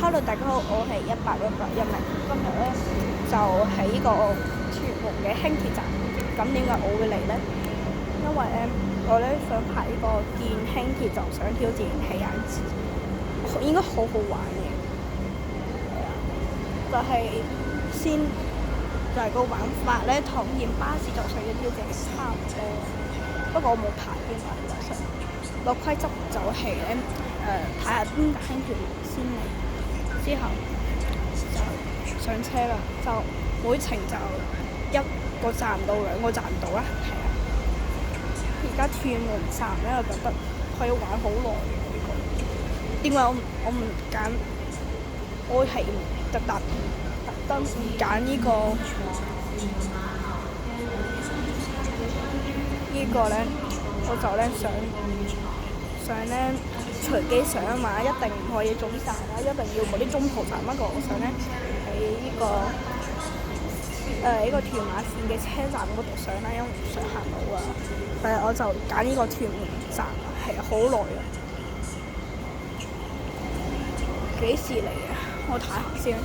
Hello，大家好，我係100人。今日咧就喺呢個屯門嘅輕鐵站。咁點解我會嚟呢？因為咧我咧想排呢個電輕鐵，就想挑戰氣眼字，應該好好玩嘅。就係先就係個玩法咧，同現巴士就上嘅挑戰差唔多。不過我冇排邊個上。個規則就係咧睇下邊架輕鐵先嚟，之後就上車啦。就每程就1個站到2個站到啦，係啊。而家屯門站咧，我覺得可以玩好耐嘅呢個。點解我唔揀？我係特登唔揀呢個咧，我就咧想咧隨機上啊嘛，一定唔可以總站啦，一定要嗰啲中途站。不過我想咧喺呢個屯馬線嘅車站嗰度上啦，因為唔想行路啊。但係我就揀呢個屯門站，係好耐啊。幾時嚟啊？我睇下先。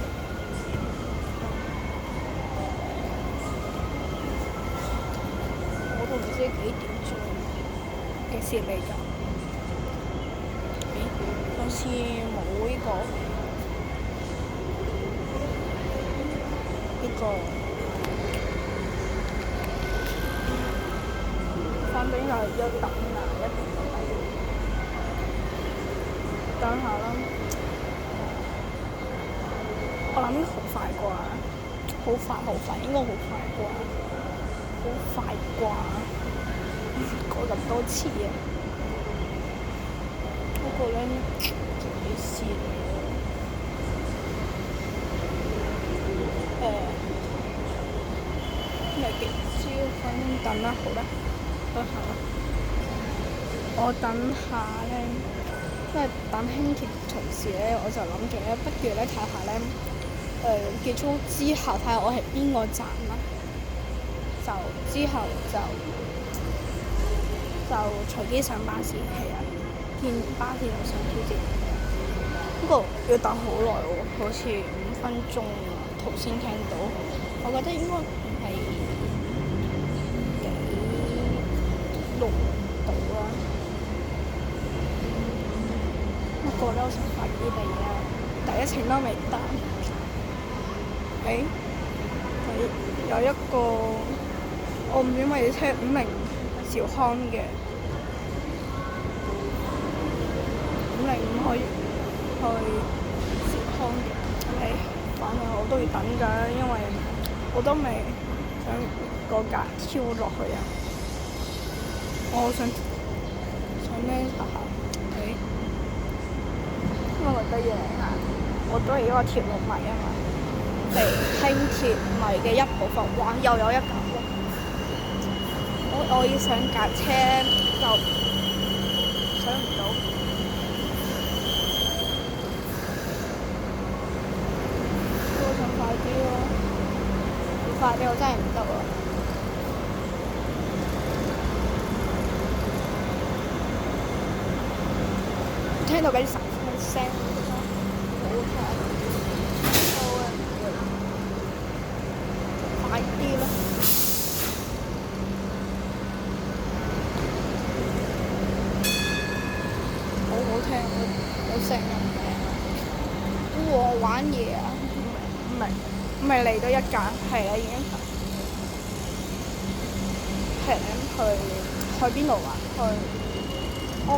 我都唔知幾點鐘，幾時嚟㗎？好似冇呢個，反正又要等啊，一定要等。等下啦，我諗好快啩，好快，應該好快啩，過咁多次啊！不過咧，幾時嚟咪幾招反正等啦，好啦，等下啦。我等下咧，因為等輕鐵同時咧，我就諗住咧，不如咧睇下咧，結束之後睇下我係邊個站啦，就之後就隨機上巴士，係啊，見巴士就上挑戰。不過要等好耐喎，好似5分鐘頭先聽到，我覺得應該唔係幾耐到啦。不過咧，我想快啲嚟啊！第一程都未得。有一個我唔知乜嘢車50兆康嘅505可以去兆康嘅，反正我都要等㗎，因為我都未想個架跳落去啊！我想咩查下？因為我覺得嘢啊，我都係一個鐵路迷啊嘛，係輕鐵迷嘅一部分。哇！又有一架喎，我要上架車就上唔到，我想快啲咯，唔快啲我真係唔得喎。聽到嗰啲聲，快啲啦！好好聽，有聲音。我玩嘢啊！唔係嚟到一架，係啊，已經係去邊度啊？我唔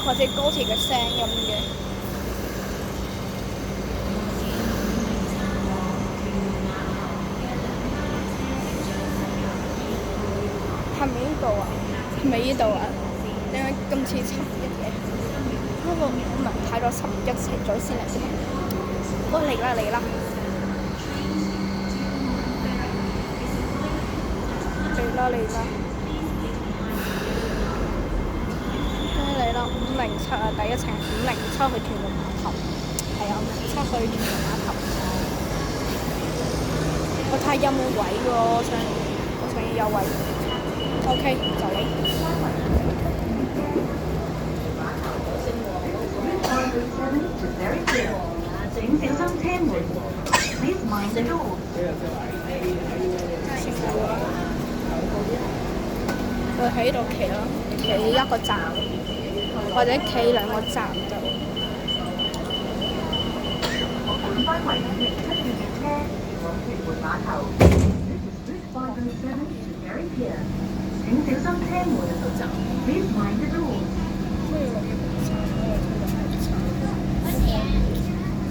或者高鐵嘅聲音嘅，係咪呢度啊？係咪呢度啊？點解今次7月嘅？不過唔係睇咗11程咗先嚟嘅。我嚟啦！嚟啦！嚟啦！507啊，第一程507去屯門碼頭，係啊，507去屯門碼頭。我睇下有冇位喎，我想要有位。OK，就你。請小心車門。Please mind the door。佢喺度企咯，企一個站，或者企兩個站就。本班為507段嘅車往屯門碼頭。This is Route 507 to Berry Pier。請小心車門。Please mind the door。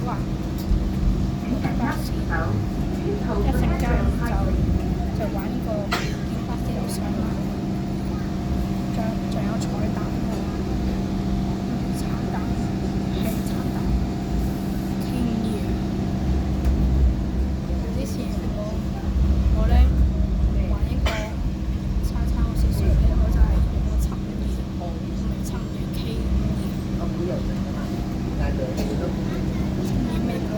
哇！請緊握扶手。一陣間就玩呢個煙花之路上啦，仲有彩蛋喎，橙蛋係橙蛋，傾嘢。之前我咧玩呢個叉叉我少少嘅，我就係用個尋嘢，唔係尋嘢 K 5嘢，尋嘢咩鬼？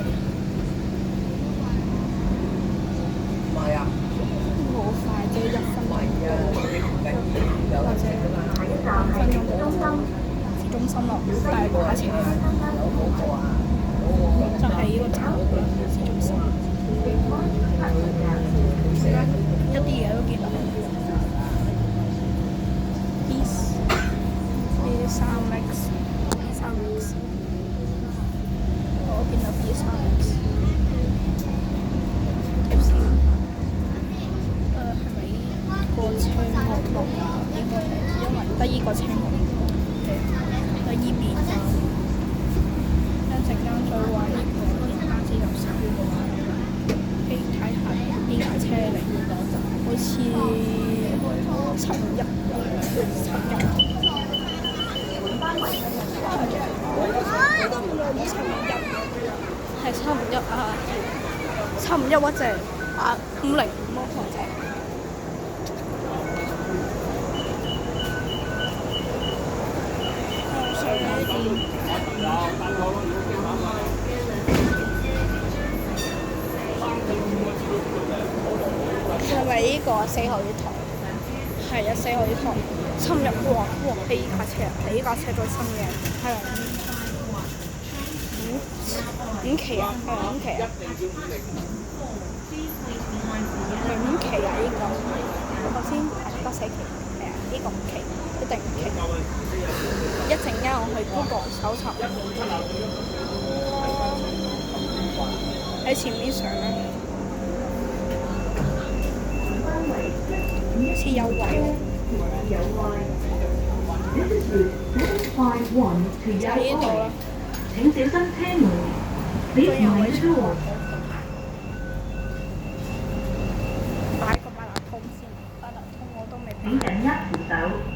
好快啫，1分鐘或者5分鐘到市中心咯，大把車，就係呢個站啦，市中心，一啲嘢都見到。B3X，我見到 B3X。個車幕錄應該係因為得依個車幕，得依邊就一陣間再玩呢個煙花之路上，睇下呢架車嚟，好似751，係751啊，751或者505咯，或者。係咪呢個4號月台？係啊，4號月台深入哇！係呢架車，係呢架車最深嘅，係5期啊，係5期啊，係5期啊！呢個我頭先係得4期，係啊，呢個5期，一定5期。一陣間我去 Google 搜尋，喺前面上啦，好似有位喎。就喺呢度啦。請小心車門。Please mind the door。擺個八達通先，八達通我都未擺。請緊握扶手。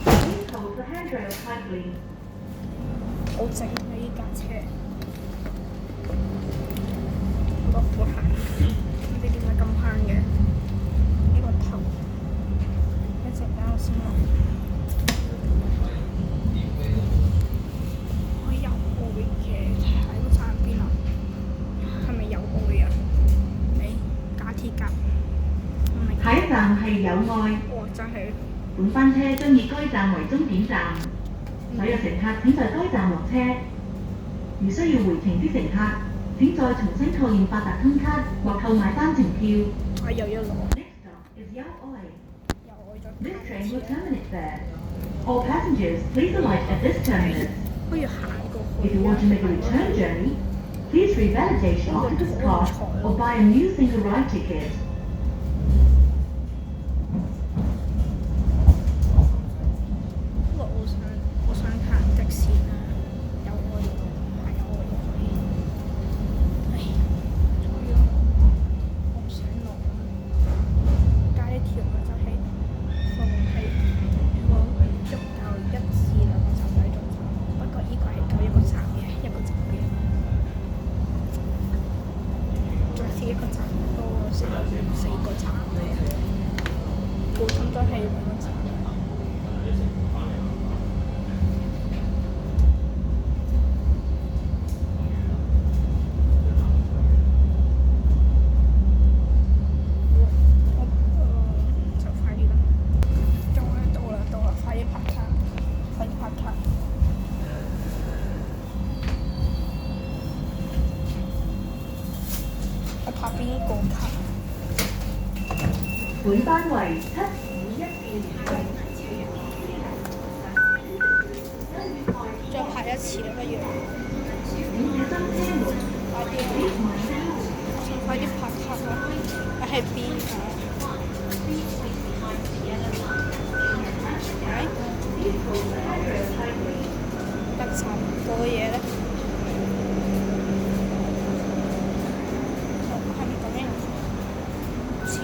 Please hold the handrail tightly。好整啊！呢架車落到行，唔知點解咁慳嘅呢個頭，一陣間我先落。我有愛嘅，喺個站邊啊？係咪有愛啊？假鐵甲。下一站係友愛。哇！真係。本班車將以該站為終點站。所有乘客請在該站落車。如需要回程之乘客，請再重新確認八達通卡或購買單程票。我又要攞。Next stop is Yao Oi. 又愛咗。This train will terminate there. All passengers, please alight at this terminus. 我要行過去。 If you want to make a return journey, please revalidate your octopus card or buy a new single ride ticket. 我想行的士啦，有愛都係有愛都可以。唉，我唔想落啦。加一條就係逢係如果足夠1至2個站位就走。不過依個係夠一個站嘅，一個站嘅。再試一個站多4個站嘅，普通都係2個站。哇！本班為751再排一次啦，不如。請小心車門。快啲啊！快啲拍卡啦！你喺邊啊？得差唔多嘢咧。係咪咁樣？唔知喎。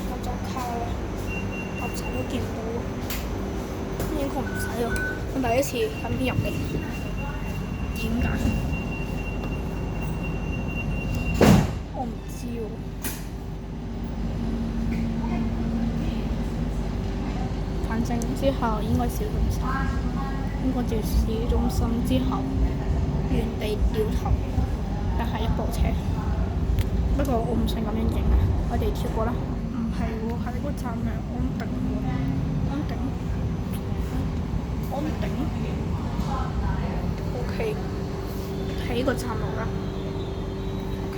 我張卡啦，我成日都見唔到喎。應該唔使喎。我第一次咁入嚟，點解？我唔知喎。反正之後應該市中心，應該住市中心之後，原地掉頭，又係一部車。不過我唔想咁樣影啊，我哋跳過啦。唔係喎，係嗰站係安定喎，安定。OK， 睇個站路啦。OK。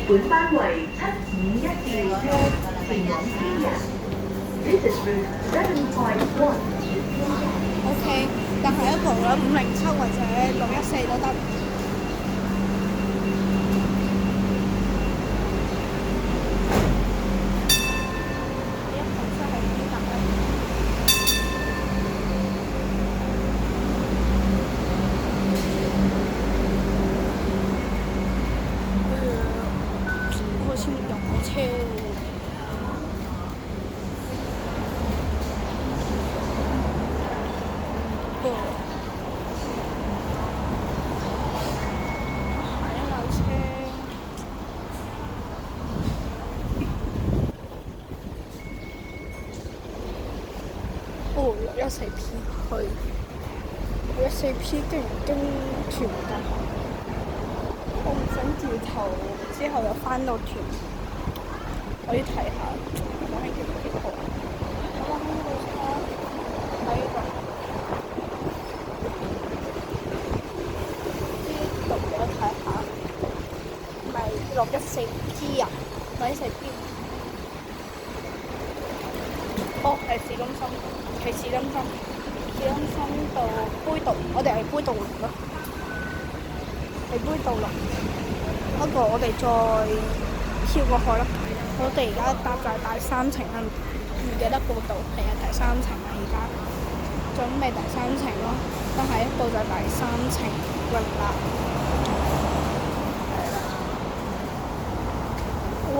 本班為751前往天人。This is route 751. OK， 但係一部啦507或者614都得。好似入咗車喎。614P 去614P 竟然經屯㗎，我唔想掉頭，之後又翻到屯，我要睇下我喺幾號。我喺呢度先，喺呢度。呢度我睇下，咪614P 啊，614P。哦，係市中心，係市中心，市中心到杯渡，我哋係杯渡輪咯，係杯渡輪。不過我哋再跳過去咯。我哋而家搭就係第3程啦，唔記得報道，係啊，第3程啊，而家準備第3程咯，但係一到就係第3程運啦。係啦，哇，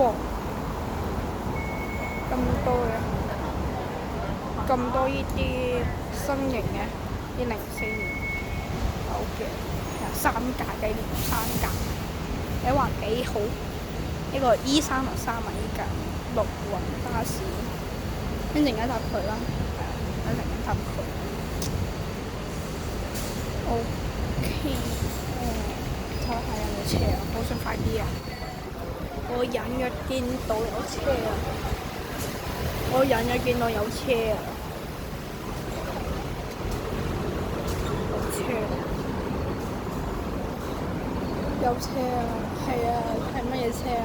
咁多嘅。咁多呢啲新型嘅，2004年有嘅，3架嘅3架，你話幾好？呢個 E363啊，依架陸運巴士，一陣間搭佢啦，一陣間搭佢。OK， 睇下有冇車啊！好想快啲啊！我隱約見到有車啊！我隱約見到有車啊！有車啊！係啊，係乜嘢車啊？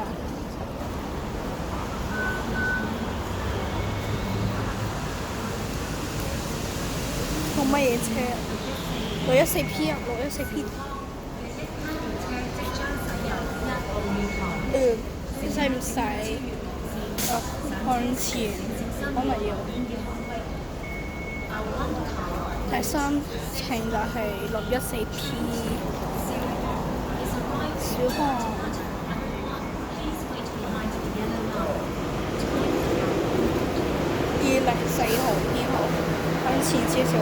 冇乜嘢車啊！614P啊，614P。使唔使看前？可能要。第3程就係614P。小康204號編號，向前少少啦。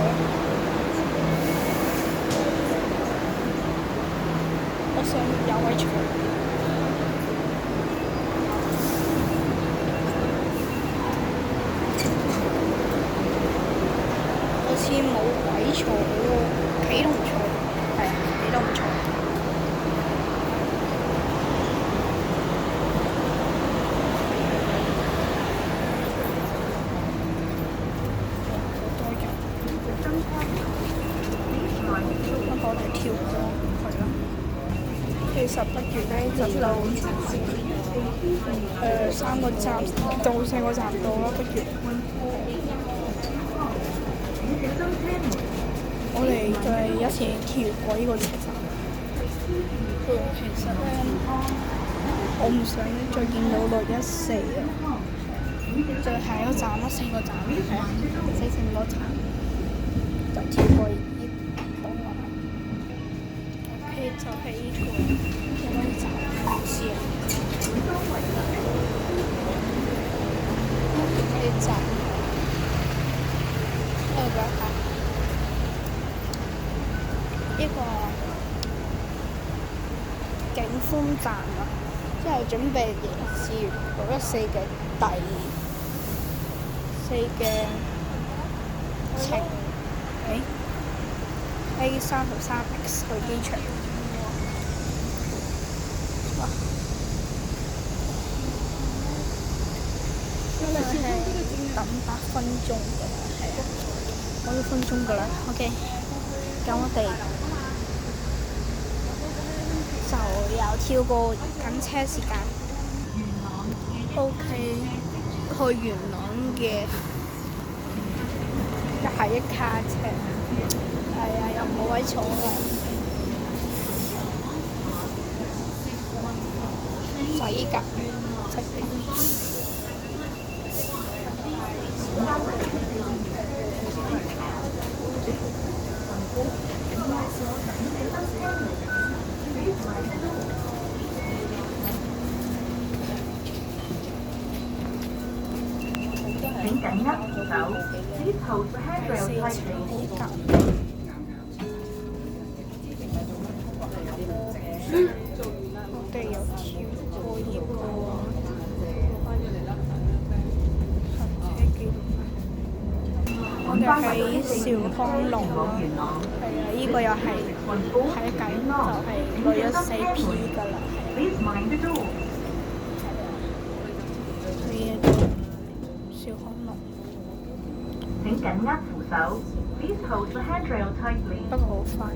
我想有位坐。好似冇位坐喎，企都唔坐，係啊，企都唔坐。我哋跳過去啦。其實不如咧就到3個站到4個站到啦，不如我哋再一次跳過呢個車站。其實咧，我唔想再見到614啊，就係一個站啦，4個站，係啊，4成個站，就跳過呢個啦。OK，就係呢個幾多站唔知啊。呢站呢個景寬站啊，即係準備迎接614嘅第4嘅程A33X 去機場。因為係等8分鐘㗎啦，係啊，我1分鐘㗎啦。OK，咁我哋就又跳過緊車時間。OK，去元朗嘅下一卡車，係啊，又冇位坐啦。洗甲7點。請緊握扶手，Please hold the handrail tightly。我哋又跳過呢個我哋喺兆康龍咯，係啊，呢個又係睇緊就係614P㗎啦，係啊，兆康龍。請緊握扶手，Please hold the handrail tightly。不過好快嘅。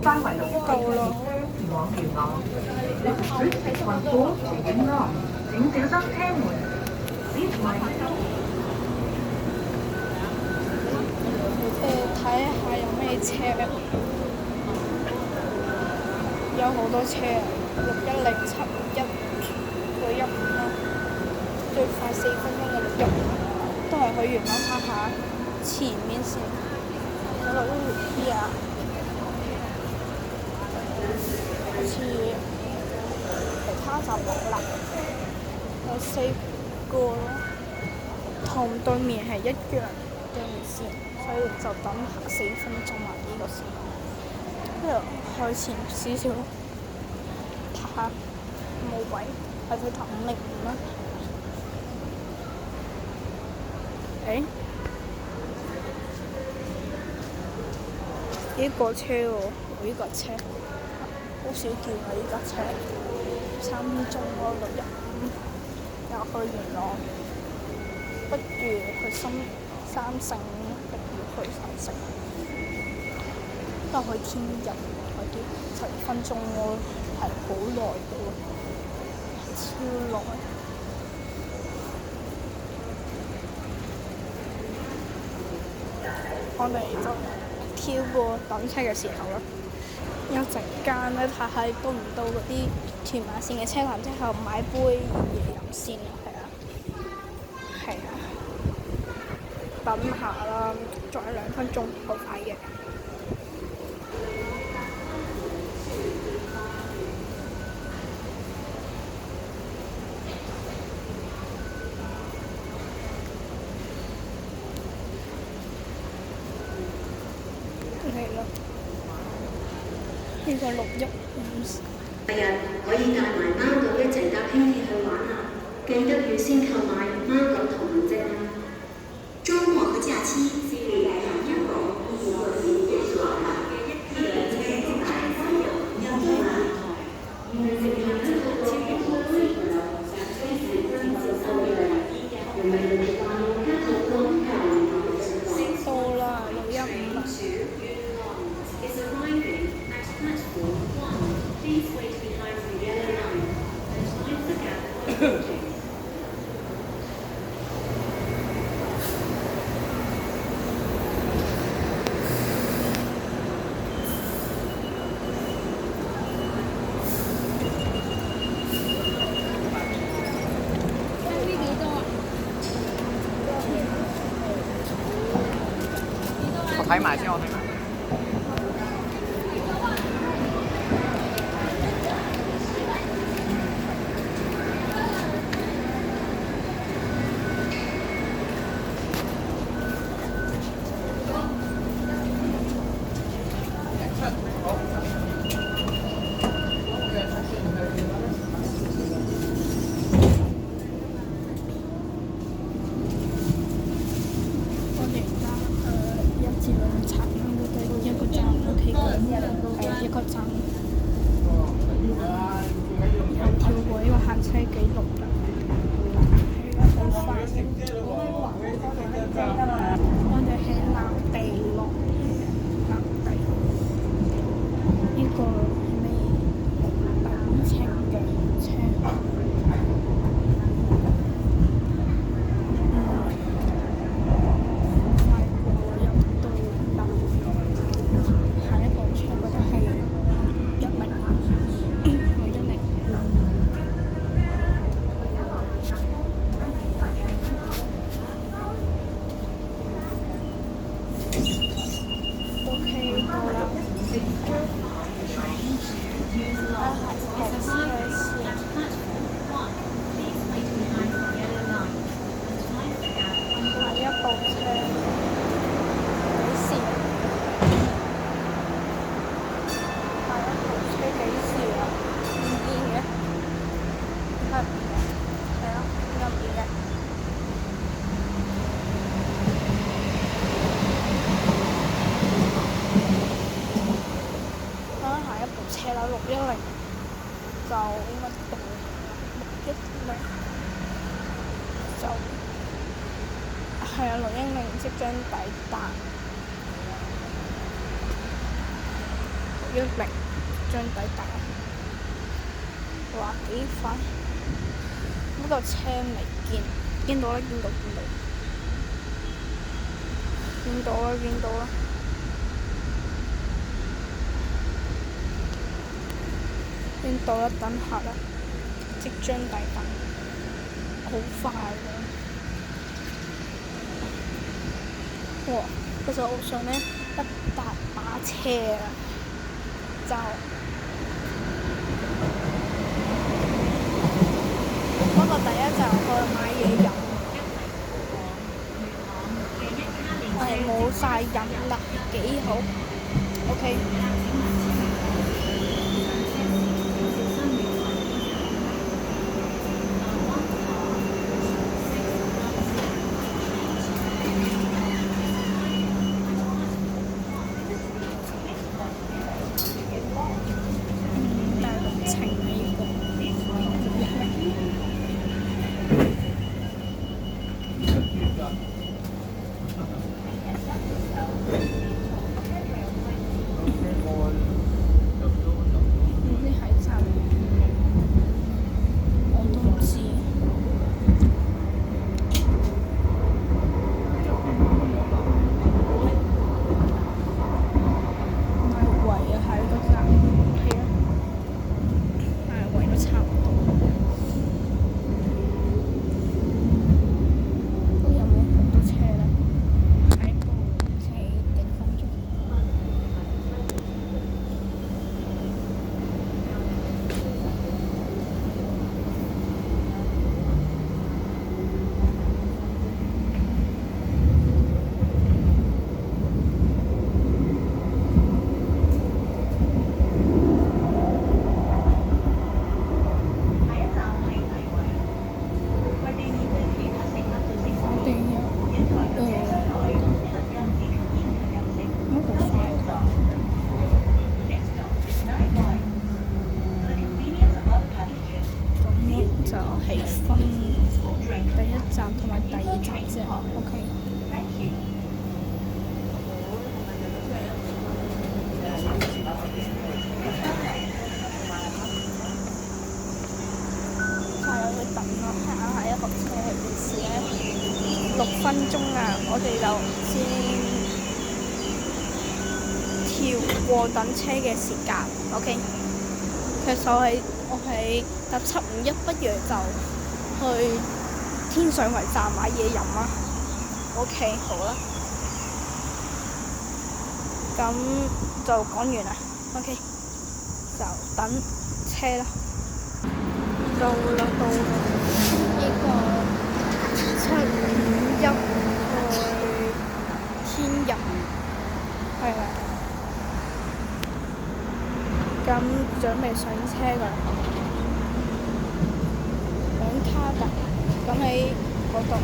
範圍6個車前往元朗，運貨前景安，請小心車門。睇下有咩車，有好多車啊，610、761、615啦，最快4分鐘嘅615，都係去元朗睇下前面先。嗰度啲啊，好似其他就冇啦，有4個咯，同對面係一樣對面線，所以就等下4分鐘啦呢個時候。跟住去前少少睇下冇位，或者投505啦。呢個車喎，呢個車好少見啊！呢架車3分鐘咯，615又去元朗，不如去三聖，不如去三聖，都係去天日嗰啲7分鐘咯，係好耐嘅喎，超耐。我哋就跳過等車嘅時候啦，有陣間咧睇下到唔到嗰啲屯馬線嘅車站之後買杯嘢飲先啦，係啊，等下啦，仲有2分鐘，好快嘅。呢個615。第日可以帶埋貓狗一齊搭輕鐵去玩啊！記得預先購買貓狗同行證啊！週末和假期是你帶上貓狗一起過節最爽啦！記得記買貓狗，要記買。你們食飯之後，我睇埋先，我睇埋。我哋而家1至2層啦，我哋到一個站 OK 嘅，一個站，然後跳過呢個行車記錄啦，係啊，好快。我哋喺藍地落，藍地呢個係咩等程嘅車。610就應該到610就係啊，610即將抵達610將抵達，哇幾快！嗰度車未見到啦，見到啦。見到啦，等下啦，即將抵達，好快㗎！哇，其實我想呢，一大把車啊，就不過第一站去買嘢飲，係冇晒飲啦，幾好 ，OK。會等咯，下一個車係幾時咧？6分鐘啊，我哋就先跳過等車嘅時間。OK， 其實我係搭751，不如就去天水圍站買嘢飲啊。OK， 好啦，咁就講完啦。OK， 就等車啦。到啦，呢個751去天人，係啦。咁準備上車㗎啦，響卡達，咁喺嗰度啦。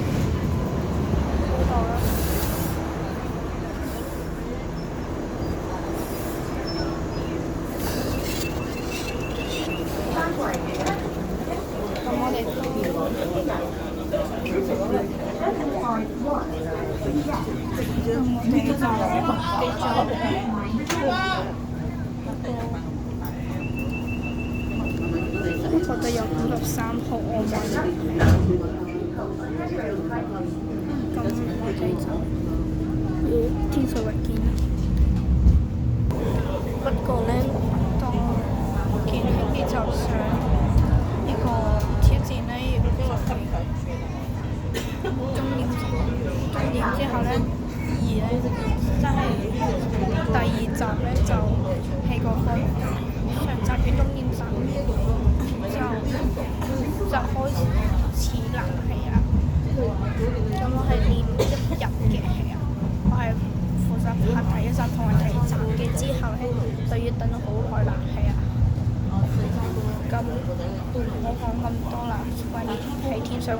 咁我哋覺得有53號我買，咁我哋就天水圍見啦。不過呢，當見興啲就上呢個挑戰呢，終點之後呢，即係第2集呢，就起個風，上集嘅終點站就開始冷氣啦。咁我係練1日嘅氣啊，我係負責拍第1集同埋第2集嘅，之後呢，就要等好耐冷氣啊。咁唔好講咁多啦，關於喺天水圍。